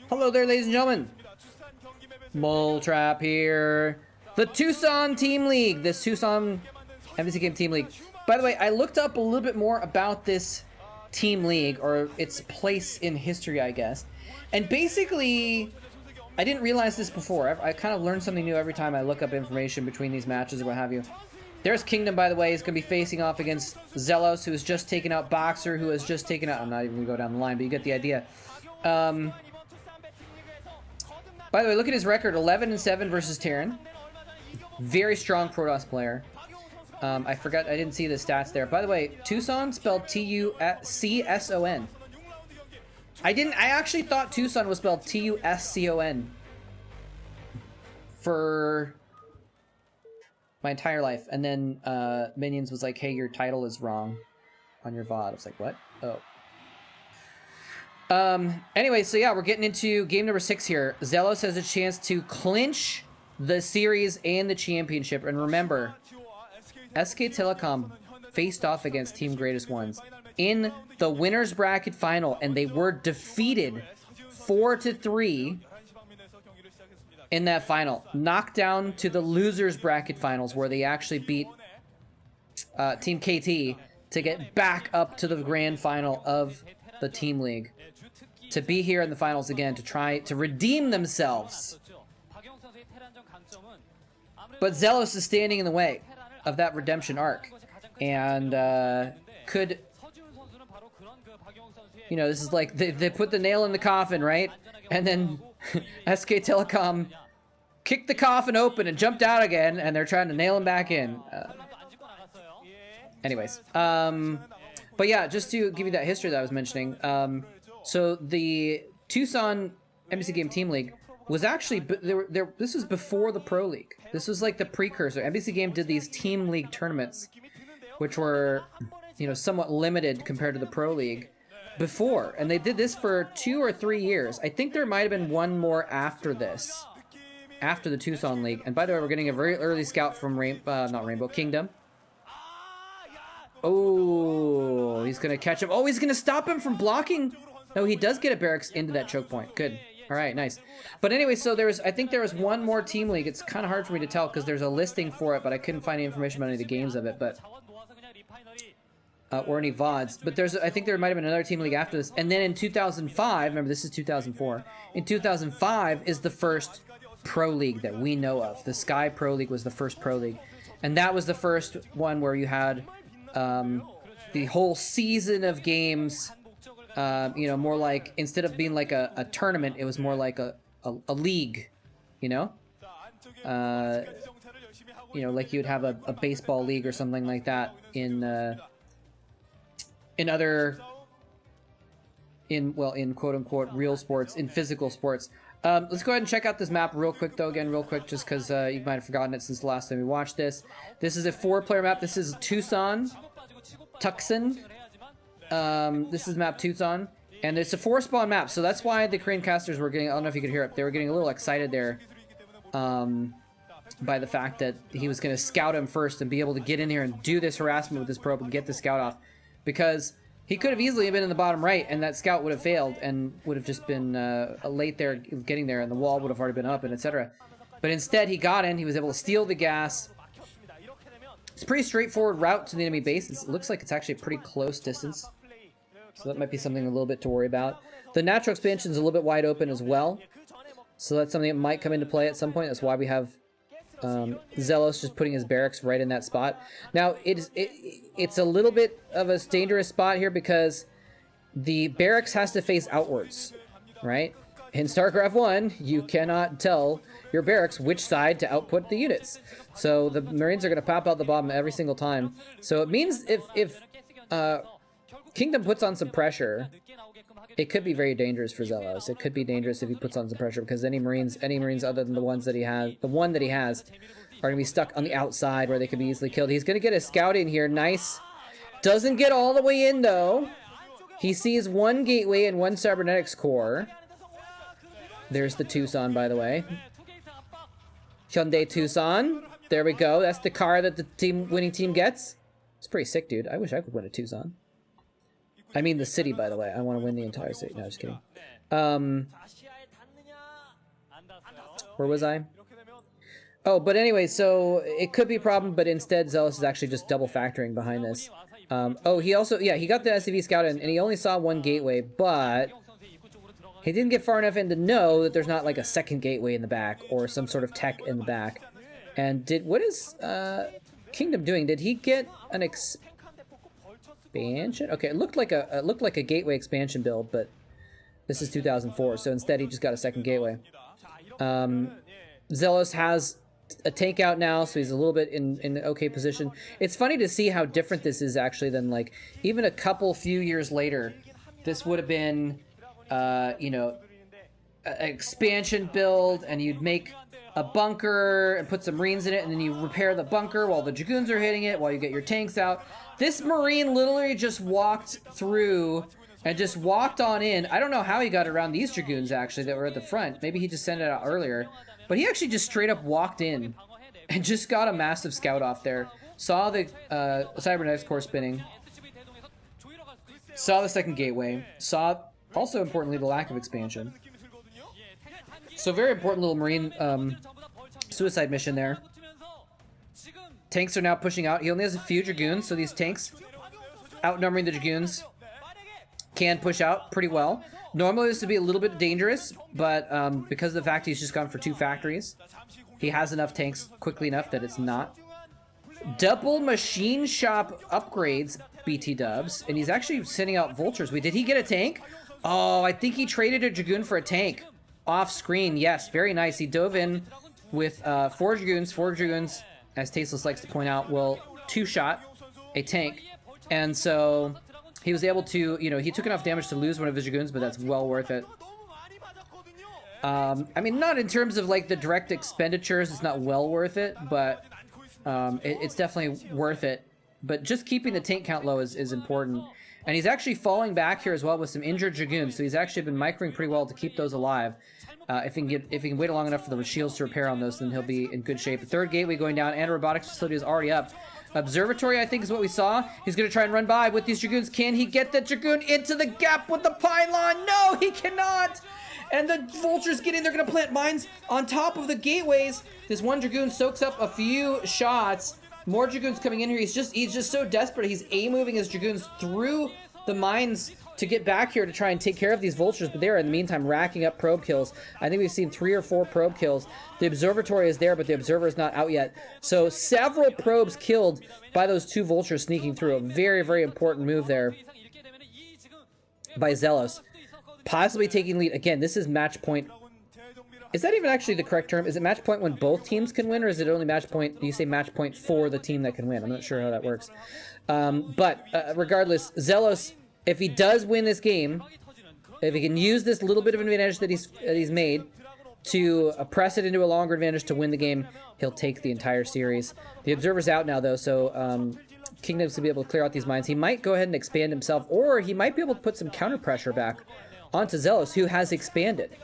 Hello there, ladies and gentlemen. Mole Trap here. The Tucson Team League. This Tucson MBCGame Team League. By the way, I looked up a little bit more about this Team League, or its place in history, I guess. And basically, I didn't realize this before. I kind of learn something new every time I look up information between these matches or what have you. There's Kingdom, by the way. He's going to be facing off against Xellos, who has just taken out Boxer, who has just taken out... I'm not even going to go down the line, but you get the idea. By the way, look at his record. 11-7 versus Terran. Very strong Protoss player. I forgot, I didn't see the stats there. By the way, Tucson spelled T-U-C-S-O-N. I actually thought Tucson was spelled T-U-S-C-O-N for my entire life. And then Minions was like, hey, your title is wrong on your VOD. I was like, what? Oh. Anyway, so yeah, we're getting into game number 6 here. Xellos has a chance to clinch the series and the championship. And remember, SK Telecom faced off against Team Greatest Ones in the winner's bracket final, and they were defeated 4-3 in that final. Knocked down to the loser's bracket finals, where they actually beat Team KT to get back up to the grand final of the Team League. To be here in the finals again, to try to redeem themselves. But Xellos is standing in the way of that redemption arc. And could... You know, this is like, they put the nail in the coffin, right? And then SK Telecom kicked the coffin open and jumped out again, and they're trying to nail him back in. Anyways. But yeah, just to give you that history that I was mentioning. So the Tucson MBCGame Team League was actually, this was before the Pro League. This was like the precursor. MBCGame did these Team League tournaments, which were, you know, somewhat limited compared to the Pro League before. And they did this for 2 or 3 years. I think there might have been one more after this, after the Tucson League. And by the way, we're getting a very early scout from Kingdom. Oh, he's going to catch him. Oh, he's going to stop him from blocking. No, he does get a barracks into that choke point. Good. All right, nice. But anyway, so I think there was one more Team League. It's kind of hard for me to tell because there's a listing for it, but I couldn't find any information about any of the games of it. But or any VODs. But I think there might have been another Team League after this. And then in 2005, remember this is 2004. In 2005 is the first Pro League that we know of. The Sky Pro League was the first Pro League, and that was the first one where you had the whole season of games. You know, more like, instead of being like a tournament, it was more like a league, you know? You know, like you'd have a baseball league or something like that in quote-unquote real sports, in physical sports. Let's go ahead and check out this map real quick, though, again, real quick, just because you might have forgotten it since the last time we watched this. This is a 4-player map. This is Tucson. This is map Tucson, and it's a 4-spawn map, so that's why the Korean casters were getting, I don't know if you could hear it, they were getting a little excited there by the fact that he was going to scout him first and be able to get in here and do this harassment with this probe and get the scout off, because he could have easily been in the bottom right, and that scout would have failed and would have just been late there getting there, and the wall would have already been up, and etc. But instead, he got in, he was able to steal the gas. It's a pretty straightforward route to the enemy base. It looks like it's actually a pretty close distance. So that might be something a little bit to worry about. The natural expansion is a little bit wide open as well. So that's something that might come into play at some point. That's why we have Xellos just putting his barracks right in that spot. Now, it's a little bit of a dangerous spot here because the barracks has to face outwards, right? In StarCraft 1, you cannot tell your barracks which side to output the units. So the Marines are going to pop out the bottom every single time. So it means if Kingdom puts on some pressure, it could be very dangerous for Xellos. It could be dangerous if he puts on some pressure, because any Marines other than the one that he has, are going to be stuck on the outside where they could be easily killed. He's going to get a scout in here. Nice. Doesn't get all the way in, though. He sees one gateway and one cybernetics core. There's the Tucson, by the way. Hyundai Tucson. There we go. That's the car that the winning team gets. It's pretty sick, dude. I wish I could win a Tucson. I mean the city, by the way. I want to win the entire city. No, just kidding. Where was I? Oh, but anyway, so it could be a problem, but instead Xellos is actually just double factoring behind this. Oh, he also, yeah, he got the SCV scout in, and he only saw one gateway, but he didn't get far enough in to know that there's not like a second gateway in the back or some sort of tech in the back. And what is Kingdom doing? Did he get an expansion? Okay, it looked like a gateway expansion build, but this is 2004, so instead he just got a second gateway. Xellos has a tank out now, so he's a little bit in an okay position. It's funny to see how different this is actually than like even a few years later. This would have been, you know, an expansion build, and you'd make a bunker and put some Marines in it, and then you repair the bunker while the Dragoons are hitting it, while you get your tanks out. This Marine literally just walked through and just walked on in. I don't know how he got around these Dragoons, actually, that were at the front. Maybe he just sent it out earlier. But he actually just straight up walked in and just got a massive scout off there. Saw the Cybernetics core spinning. Saw the second gateway. Saw, also importantly, the lack of expansion. So very important little Marine suicide mission there. Tanks are now pushing out. He only has a few Dragoons, so these tanks, outnumbering the Dragoons, can push out pretty well. Normally this would be a little bit dangerous, but because of the fact he's just gone for 2 factories, he has enough tanks quickly enough that it's not. Double machine shop upgrades, BT dubs, and he's actually sending out vultures. Wait, did he get a tank? Oh, I think he traded a Dragoon for a tank. Off screen, yes, very nice. He dove in with 4 Dragoons, as Tasteless likes to point out, will 2-shot a tank. And so he was able to, you know, he took enough damage to lose one of his Dragoons, but that's well worth it. I mean, not in terms of like the direct expenditures, it's not well worth it, but it's definitely worth it. But just keeping the tank count low is important. And he's actually falling back here as well with some injured Dragoons, so he's actually been microing pretty well to keep those alive. If he can wait long enough for the shields to repair on those, then he'll be in good shape. The third gateway going down, and a robotics facility is already up. Observatory, I think, is what we saw. He's going to try and run by with these Dragoons. Can he get the Dragoon into the gap with the pylon? No, he cannot! And the vultures get in. They're going to plant mines on top of the gateways. This one Dragoon soaks up a few shots. More Dragoons coming in here. He's just so desperate. He's A-moving his Dragoons through the mines to get back here to try and take care of these vultures, but they're in the meantime racking up probe kills. I think we've seen 3 or 4 probe kills. The observatory is there, but the observer is not out yet. So several probes killed by those 2 vultures sneaking through. A very, very important move there by Xellos. Possibly taking lead. Again, this is match point. Is that even actually the correct term? Is it match point when both teams can win, or is it only match point? Do you say match point for the team that can win? I'm not sure how that works. But regardless, Xellos, if he does win this game, if he can use this little bit of advantage that he's made to press it into a longer advantage to win the game, he'll take the entire series. The Observer's out now, though, so Kingdom's to be able to clear out these mines. He might go ahead and expand himself, or he might be able to put some counter pressure back onto Xellos, who has expanded.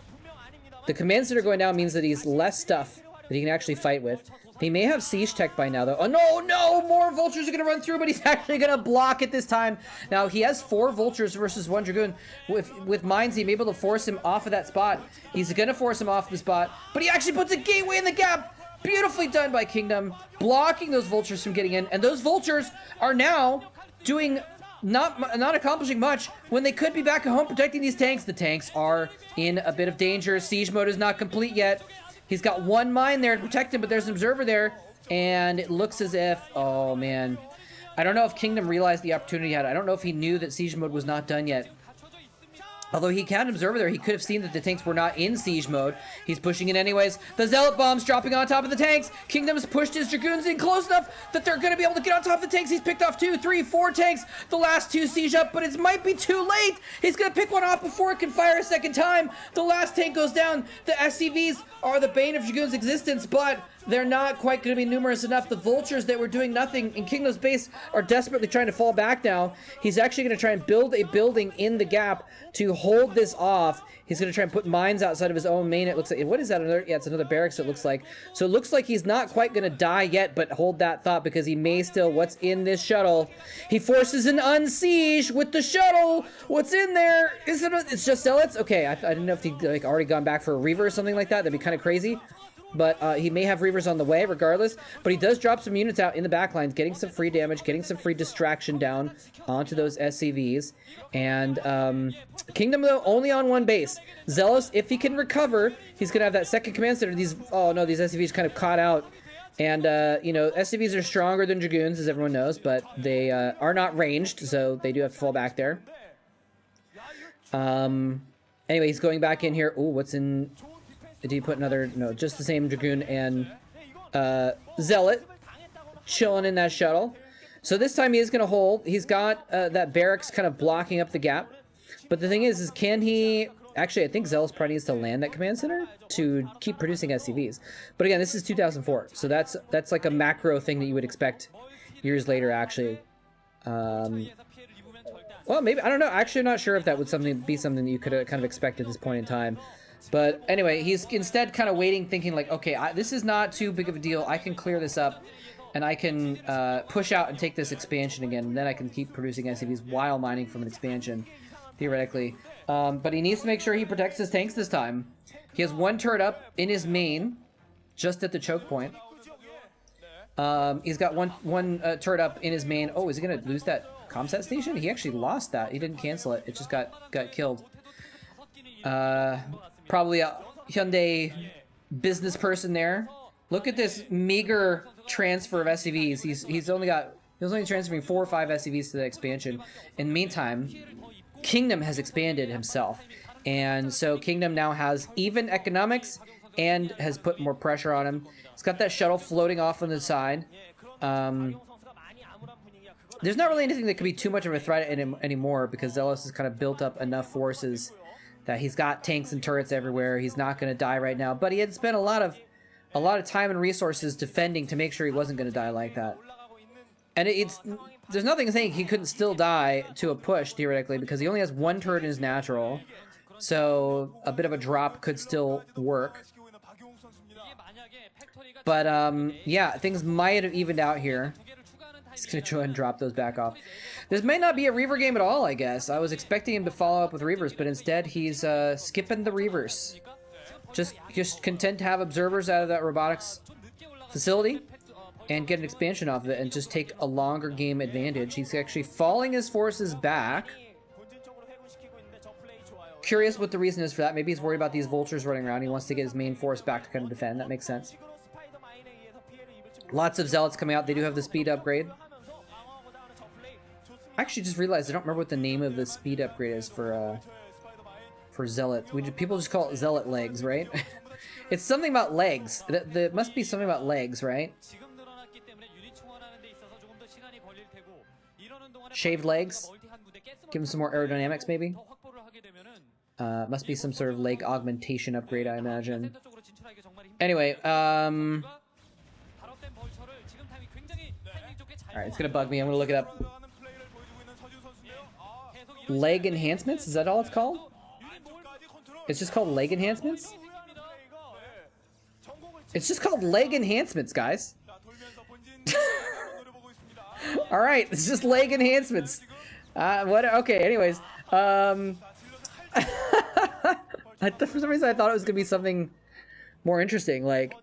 The commands that are going down means that he's less stuff that he can actually fight with. He may have siege tech by now, though. Oh, no! More vultures are going to run through, but he's actually going to block it this time. Now, he has 4 vultures versus 1 Dragoon. With mines, he may be able to force him off of that spot. He's going to force him off the spot, but he actually puts a gateway in the gap. Beautifully done by Kingdom, blocking those vultures from getting in. And those vultures are now doing not accomplishing much when they could be back at home protecting these tanks. The tanks are in a bit of danger. Siege mode is not complete yet. He's got 1 mine there to protect him, but there's an observer there, and it looks as if, oh man, I don't know if Kingdom realized the opportunity he had. I don't know if he knew that siege mode was not done yet. Although he had an observer there, he could have seen that the tanks were not in siege mode. He's pushing it anyways. The Zealot bombs dropping on top of the tanks. Kingdom's pushed his Dragoons in close enough that they're going to be able to get on top of the tanks. He's picked off 2, 3, 4 tanks. The last 2 siege up, but it might be too late. He's going to pick one off before it can fire a second time. The last tank goes down. The SCVs are the bane of Dragoon's existence, but they're not quite going to be numerous enough. The vultures that were doing nothing in Kingdom's base are desperately trying to fall back now. He's actually going to try and build a building in the gap to hold this off. He's going to try and put mines outside of his own main. It looks like, what is that? Yeah, it's another barracks, it looks like. So it looks like he's not quite going to die yet, but hold that thought because he may still. What's in this shuttle? He forces an unsiege with the shuttle. What's in there? It's just Xellos? Okay, I didn't know if he'd like already gone back for a Reaver or something like that. That'd be kind of crazy. But he may have Reavers on the way regardless. But he does drop some units out in the back lines, getting some free damage, getting some free distraction down onto those SCVs. And Kingdom, though, only on one base. Xellos, if he can recover, he's going to have that second command center. Oh, no, these SCVs kind of caught out. And, you know, SCVs are stronger than Dragoons, as everyone knows. But they are not ranged, so they do have to fall back there. Anyway, he's going back in here. Ooh, what's in... Did he put another... No, just the same Dragoon and Zealot chilling in that shuttle. So this time he is going to hold. He's got that barracks kind of blocking up the gap. But the thing is can he... Actually, I think Zealous probably needs to land that command center to keep producing SCVs. But again, this is 2004. So that's like a macro thing that you would expect years later, actually. Well, maybe... I don't know. Actually, I'm not sure if that would be something that you could kind of expect at this point in time. But anyway, he's instead kind of waiting, thinking like, okay, this is not too big of a deal. I can clear this up, and I can push out and take this expansion again, and then I can keep producing SCVs while mining from an expansion, theoretically. But he needs to make sure he protects his tanks this time. He has one turret up in his main, just at the choke point. He's got one turret up in his main. Oh, is he going to lose that comsat station? He actually lost that. He didn't cancel it. It just got killed. Probably a Hyundai business person there. Look at this meager transfer of SCVs. He's only transferring 4 or 5 SCVs to the expansion. In the meantime, Kingdom has expanded himself, and so Kingdom now has even economics and has put more pressure on him. He's got that shuttle floating off on the side. There's not really anything that could be too much of a threat anymore because Xellos has kind of built up enough forces that he's got tanks and turrets everywhere. He's not going to die right now, but he had spent a lot of time and resources defending to make sure he wasn't going to die like that. And there's nothing saying he couldn't still die to a push theoretically because he only has one turret in his natural, so a bit of a drop could still work. But yeah, things might have evened out here. He's going to try and drop those back off. This may not be a Reaver game at all, I guess. I was expecting him to follow up with Reavers, but instead he's skipping the Reavers. Just content to have observers out of that robotics facility and get an expansion off of it and just take a longer game advantage. He's actually falling his forces back. Curious what the reason is for that. Maybe he's worried about these vultures running around. He wants to get his main force back to kind of defend. That makes sense. Lots of Zealots coming out. They do have the speed upgrade. I actually just realized I don't remember what the name of the speed upgrade is for Zealot. People just call it Zealot legs, right? It's something about legs. There must be something about legs, right? Shaved legs. Give him some more aerodynamics, maybe. Must be some sort of leg augmentation upgrade, I imagine. Anyway, alright, it's gonna bug me. I'm gonna look it up. Leg enhancements? Is that all it's called? It's just called leg enhancements? It's just called leg enhancements, guys. Alright, it's just leg enhancements. Okay, anyways. For some reason I thought it was gonna be something more interesting, like,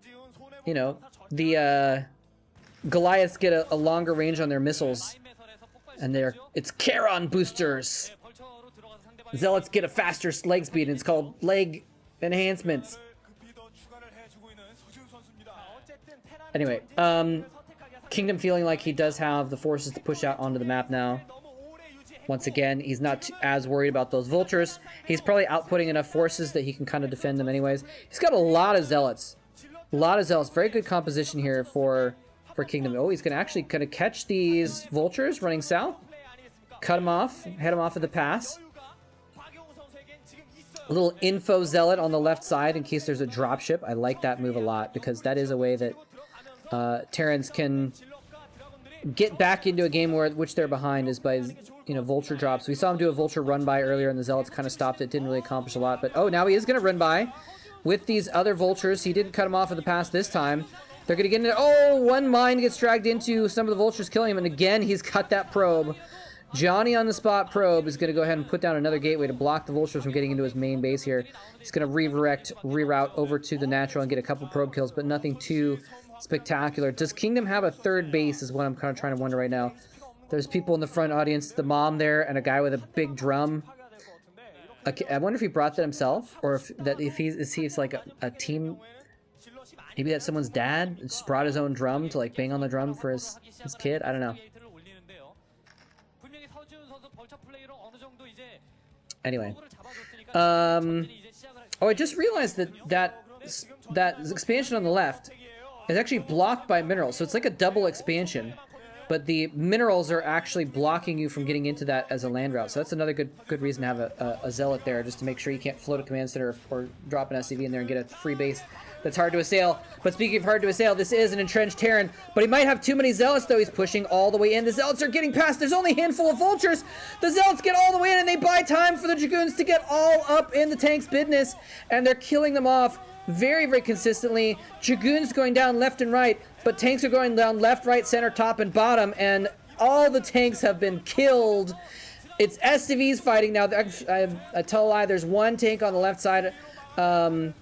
you know, the Goliaths get a longer range on their missiles, and it's Charon boosters. Zealots get a faster leg speed, and it's called leg enhancements. Anyway, Kingdom feeling like he does have the forces to push out onto the map now. Once again, he's not as worried about those vultures. He's probably outputting enough forces that he can kind of defend them anyways. He's got a lot of Zealots. A lot of Zealots. Very good composition here for Kingdom. Oh, he's going to actually kind of catch these vultures running south. Cut them off. Head them off at the pass. A little info Zealot on the left side in case there's a dropship. I like that move a lot because that is a way that Terrans can get back into a game which they're behind is by, you know, vulture drops. We saw him do a vulture run by earlier, and the Zealots kind of stopped it. Didn't really accomplish a lot, but oh, now he is going to run by with these other vultures. He didn't cut him off at the pass this time. They're going to get into... Oh, one mine gets dragged into some of the vultures, killing him, and again, he's cut that probe. Johnny on the spot probe is going to go ahead and put down another gateway to block the vultures from getting into his main base here. He's going to reroute over to the natural and get a couple probe kills, but nothing too spectacular. Does Kingdom have a third base is what I'm kind of trying to wonder right now. There's people in the front audience, the mom there, and a guy with a big drum. I wonder if he brought that himself, or if he's like a team. Maybe that's someone's dad. Just brought his own drum to like bang on the drum for his kid. I don't know. Anyway, oh, I just realized that expansion on the left is actually blocked by minerals, so it's like a double expansion. But the minerals are actually blocking you from getting into that as a land route. So that's another good reason to have a zealot there, just to make sure you can't float a command center or drop an SCV in there and get a free base that's hard to assail. But speaking of hard to assail, this is an entrenched Terran, but he might have too many zealots, though. He's pushing all the way in. The zealots are getting past. There's only a handful of vultures. The zealots get all the way in, and they buy time for the dragoons to get all up in the tank's business, and they're killing them off very, very consistently. Dragoons going down left and right, but tanks are going down left, right, center, top, and bottom, and all the tanks have been killed. It's SCVs fighting now. I tell a lie. There's one tank on the left side. Why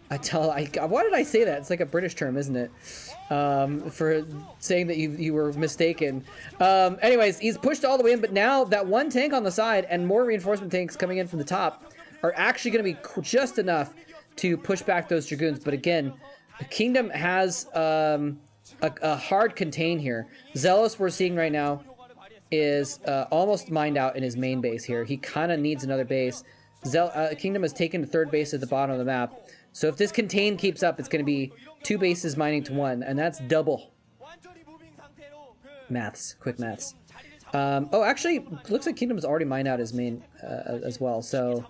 did I say that? It's like a British term, isn't it? For saying that you were mistaken. Anyways, he's pushed all the way in, but now that one tank on the side and more reinforcement tanks coming in from the top are actually going to be just enough to push back those dragoons. But again, the Kingdom has a hard contain here. Xellos, we're seeing right now, is almost mined out in his main base here. He kind of needs another base. Kingdom has taken the third base at the bottom of the map. So if this contain keeps up, it's going to be 2 bases mining to 1, and that's double. Maths, quick maths. Oh, actually, looks like Kingdom's already mined out his main as well. So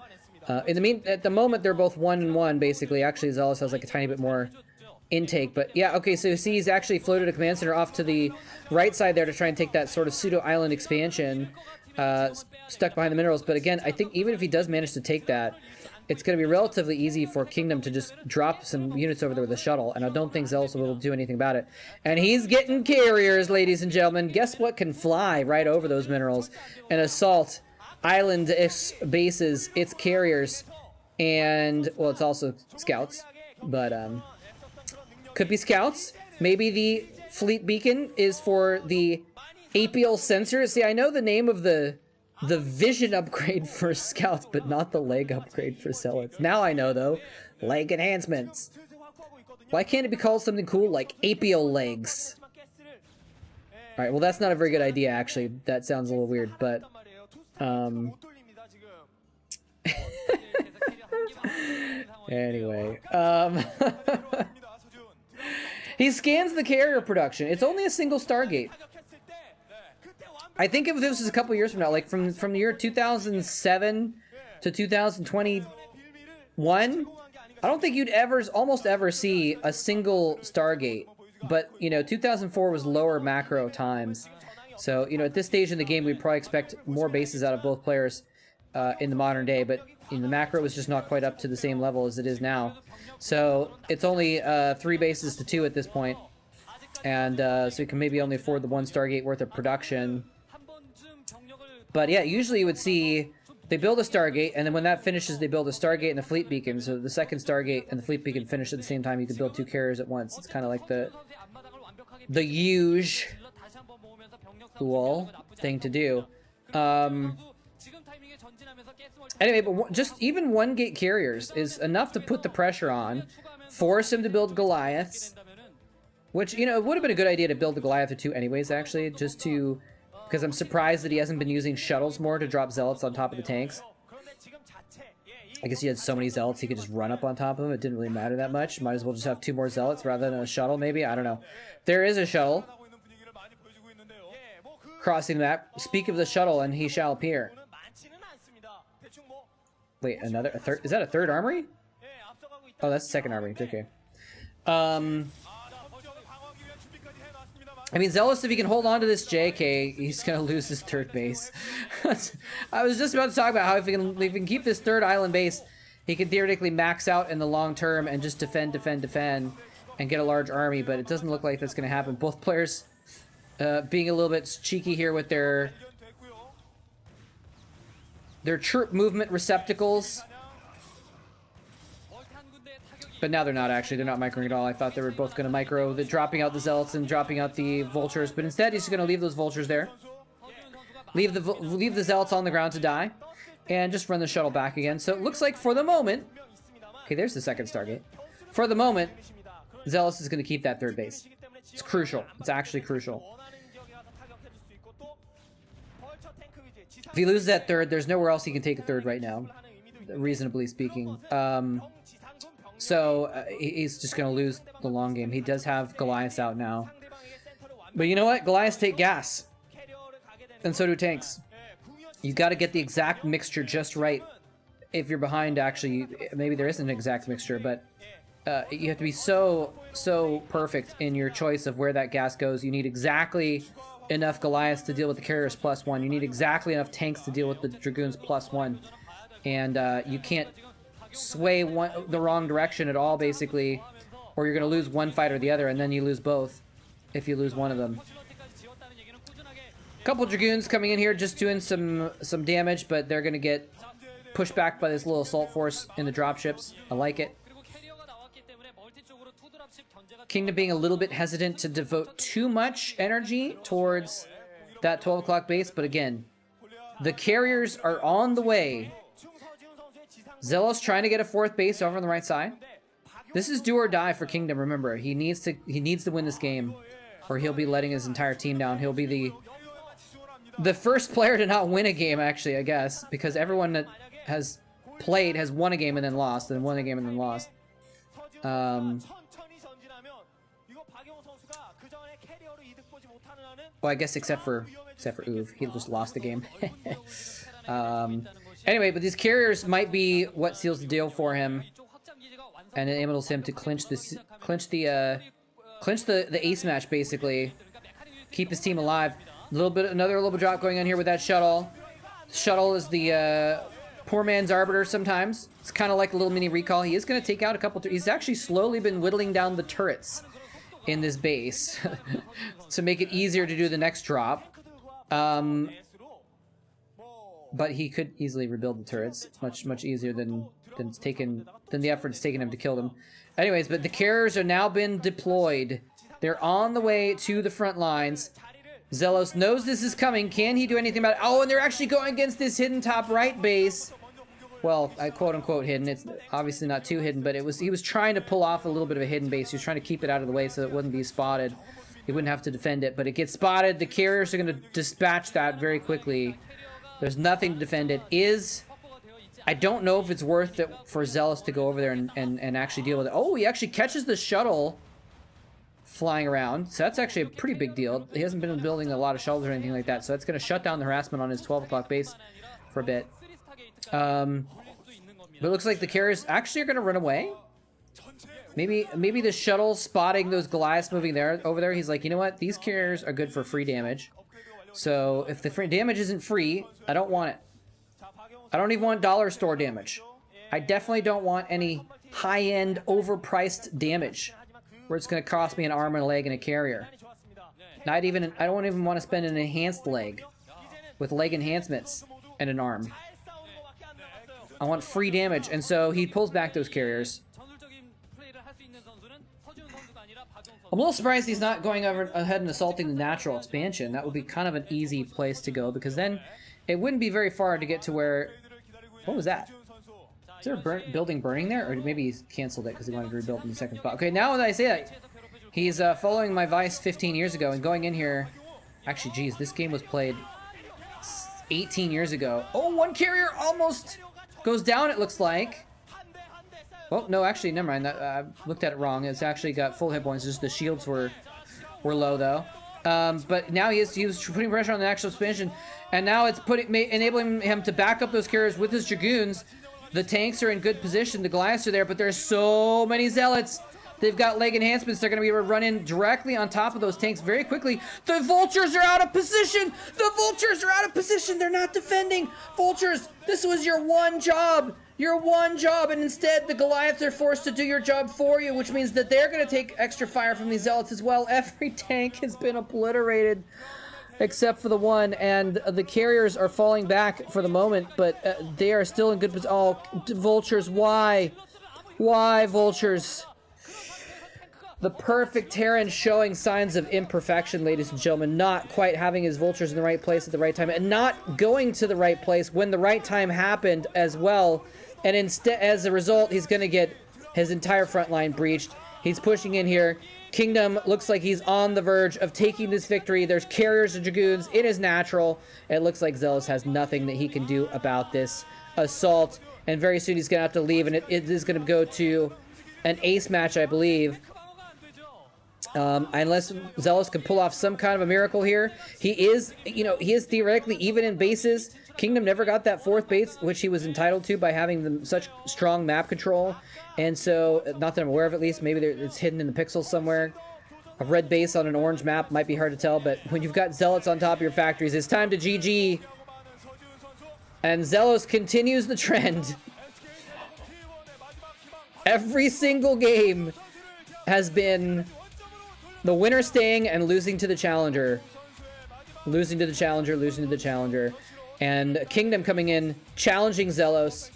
at the moment, they're both 1 and 1 basically. Actually, Xellos has like a tiny bit more intake, but yeah, okay. So you see, he's actually floated a command center off to the right side there to try and take that sort of pseudo island expansion, stuck behind the minerals. But again, I think even if he does manage to take that, it's going to be relatively easy for Kingdom to just drop some units over there with a shuttle, and I don't think Xellos will do anything about it. And he's getting carriers, ladies and gentlemen. Guess what can fly right over those minerals and assault island-ish bases? It's carriers, and, well, it's also scouts, but, could be scouts. Maybe the fleet beacon is for the apial sensor. See, I know the name of the vision upgrade for scouts, but not the leg upgrade for zealots. Now I know, though. Leg enhancements. Why can't it be called something cool like apial legs? Alright, well, that's not a very good idea, actually. That sounds a little weird, but... Anyway. He scans the carrier production. It's only a single Stargate. I think if this was a couple years from now, like from the year 2007 to 2021, I don't think you'd almost ever see a single Stargate. But, you know, 2004 was lower macro times. So, you know, at this stage in the game, we'd probably expect more bases out of both players in the modern day. But, you know, the macro is just not quite up to the same level as it is now. So, it's only 3 bases to 2 at this point. And so you can maybe only afford the 1 Stargate worth of production. But yeah, usually you would see they build a Stargate, and then when that finishes, they build a Stargate and a fleet beacon. So the second Stargate and the fleet beacon finish at the same time. You could build 2 carriers at once. It's kind of like the usual thing to do. Anyway, but just even 1 gate carriers is enough to put the pressure on, force him to build Goliaths, which, you know, it would have been a good idea to build the Goliath or 2 anyways, actually, just to... Because I'm surprised that he hasn't been using shuttles more to drop zealots on top of the tanks. I guess he had so many zealots he could just run up on top of them. It didn't really matter that much. Might as well just have 2 more zealots rather than a shuttle, maybe? I don't know. There is a shuttle. Crossing the map. Speak of the shuttle and he shall appear. Wait, a third? Is that a 3rd armory? Oh, that's the 2nd armory. Okay. I mean, Xellos, if he can hold on to this JK, he's going to lose his third base. I was just about to talk about how if he can keep this third island base, he can theoretically max out in the long term and just defend, and get a large army, but it doesn't look like that's going to happen. Both players being a little bit cheeky here with their troop movement receptacles. But now they're not actually. They're not microing at all. I thought they were both going to micro, dropping out the Zealots and dropping out the Vultures. But instead, he's just going to leave those Vultures there. Leave the Zealots on the ground to die. And just run the shuttle back again. So it looks like for the moment... Okay, there's the second Stargate. For the moment, Xellos is going to keep that third base. It's crucial. It's actually crucial. If he loses that third, there's nowhere else he can take a third right now. Reasonably speaking. So he's just going to lose the long game. He does have Goliaths out now. But you know what? Goliaths take gas. And so do tanks. You've got to get the exact mixture just right. If you're behind, actually, maybe there isn't an exact mixture, but you have to be so perfect in your choice of where that gas goes. You need exactly enough Goliaths to deal with the carriers +1. You need exactly enough tanks to deal with the Dragoons +1. And you can't sway the wrong direction at all, basically, or you're going to lose one fight or the other, and then you lose both if you lose one of them. Couple Dragoons coming in here just doing some damage, but they're going to get pushed back by this little assault force in the dropships. I like it. Kingdom being a little bit hesitant to devote too much energy towards that 12 o'clock base, but again, the carriers are on the way. Xellos trying to get a fourth base over on the right side. This is do or die for Kingdom, remember. He needs to win this game, or he'll be letting his entire team down. He'll be the first player to not win a game, actually, I guess, because everyone that has played has won a game and then lost, and won a game and then lost. Well, I guess except for Uv. He just lost the game. Anyway, but these carriers might be what seals the deal for him, and it enables him to clinch the ace match, basically. Keep his team alive. Another little bit drop going on here with that shuttle. Shuttle is the poor man's arbiter sometimes. It's kind of like a little mini recall. He is going to take out a couple. He's actually slowly been whittling down the turrets in this base to make it easier to do the next drop. But he could easily rebuild the turrets much easier than the effort it's taken him to kill them. Anyways, but the carriers are now been deployed. They're on the way to the front lines. Xellos knows this is coming. Can he do anything about it? Oh, and they're actually going against this hidden top right base. Well, I quote-unquote hidden. It's obviously not too hidden, but he was trying to pull off a little bit of a hidden base. He was trying to keep it out of the way so it wouldn't be spotted. He wouldn't have to defend it, but it gets spotted. The carriers are going to dispatch that very quickly. There's nothing to defend it. I don't know if it's worth it for Xellos to go over there and actually deal with it. Oh, he actually catches the shuttle flying around. So that's actually a pretty big deal. He hasn't been building a lot of shuttles or anything like that. So that's going to shut down the harassment on his 12 o'clock base for a bit. But it looks like the carriers actually are going to run away. Maybe the shuttle spotting those Goliaths moving over there. He's like, you know what? These carriers are good for free damage. So if the free damage isn't free, I don't want it. I don't even want dollar store damage. I definitely don't want any high-end, overpriced damage where it's going to cost me an arm and a leg and a carrier. I don't even want to spend an enhanced leg with leg enhancements and an arm. I want free damage, and so he pulls back those carriers. I'm a little surprised he's not going ahead and assaulting the natural expansion. That would be kind of an easy place to go, because then it wouldn't be very far to get to where... What was that? Is there a building burning there? Or maybe he's canceled it because he wanted to rebuild in the second spot. Okay, now that I say that, he's following my advice 15 years ago and going in here... Actually, geez, this game was played 18 years ago. Oh, one carrier almost goes down, it looks like. Well, no, actually, never mind. I looked at it wrong. It's actually got full hit points. Just the shields were low, though. But now he was putting pressure on the actual expansion, and now it's enabling him to back up those carriers with his Dragoons. The tanks are in good position. The Goliaths are there, but there's so many Zealots. They've got leg enhancements. They're going to be able to run in directly on top of those tanks very quickly. The Vultures are out of position. The Vultures are out of position. They're not defending. Vultures, this was your one job. Your one job. And instead, the Goliaths are forced to do your job for you, which means that they're going to take extra fire from these Zealots as well. Every tank has been obliterated except for the one. And the carriers are falling back for the moment, but they are still in good position. Oh, Vultures, why? Why, Vultures? The perfect Terran showing signs of imperfection, ladies and gentlemen. Not quite having his Vultures in the right place at the right time. And not going to the right place when the right time happened as well. And instead, as a result, he's going to get his entire front line breached. He's pushing in here. Kingdom looks like he's on the verge of taking this victory. There's carriers and dragoons. It is natural. It looks like Xellos has nothing that he can do about this assault. And very soon he's going to have to leave. And it is going to go to an ace match, I believe. Unless Xellos can pull off some kind of a miracle here. He is, he is theoretically even in bases. Kingdom never got that 4th base, which he was entitled to by having such strong map control. And so, not that I'm aware of at least, maybe it's hidden in the pixels somewhere. A red base on an orange map might be hard to tell, but when you've got Zealots on top of your factories, it's time to GG. And Xellos continues the trend. Every single game has been the winner staying and losing to the challenger. Losing to the challenger, losing to the challenger. And Kingdom coming in, challenging Xellos,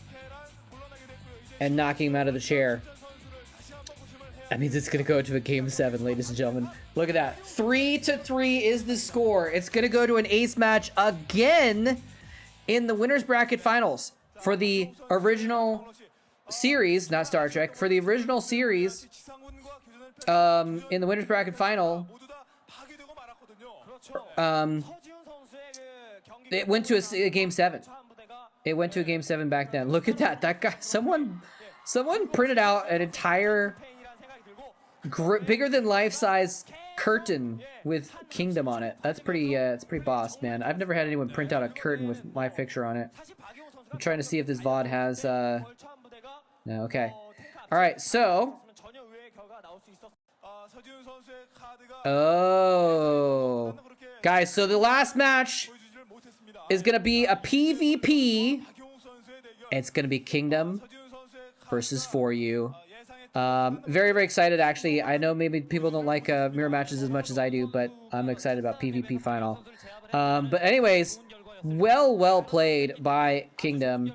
and knocking him out of the chair. That means it's going to go to a game 7, ladies and gentlemen. Look at that. 3-3 is the score. It's going to go to an ace match again in the winner's bracket finals. For the original series, not Star Trek, for the original series, in the winner's bracket final, it went to a game 7. It went to a game 7 back then. Look at that. That guy, someone printed out an entire bigger than life-size curtain with Kingdom on it. That's pretty, it's pretty boss, man. I've never had anyone print out a curtain with my picture on it. I'm trying to see if this VOD has, no, okay. All right, so. Oh. Guys, so the last match is going to be a PvP. It's going to be Kingdom versus For You. Very, very excited, actually. I know maybe people don't like mirror matches as much as I do, but I'm excited about PvP final. But anyways, well played by Kingdom.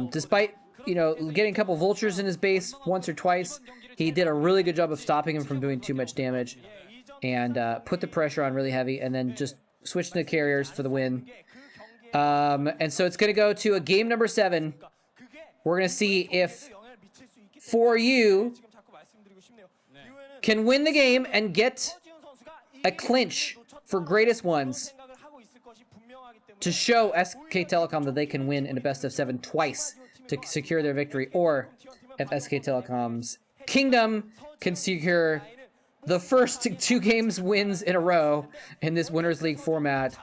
Despite, getting a couple Vultures in his base once or twice, he did a really good job of stopping him from doing too much damage. And put the pressure on really heavy, and then just switch to the carriers for the win. And so it's going to go to a game number 7. We're going to see if For You can win the game and get a clinch for greatest ones to show SK Telecom that they can win in a best of 7 twice to secure their victory, or if SK Telecom's Kingdom can secure the first 2 games wins in a row in this Winners League format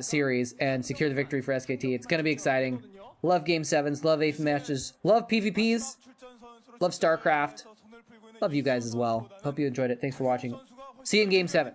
series and secure the victory for SKT. It's going to be exciting. Love Game 7s, love 8th matches, love PvPs, love StarCraft, love you guys as well. Hope you enjoyed it. Thanks for watching. See you in Game 7.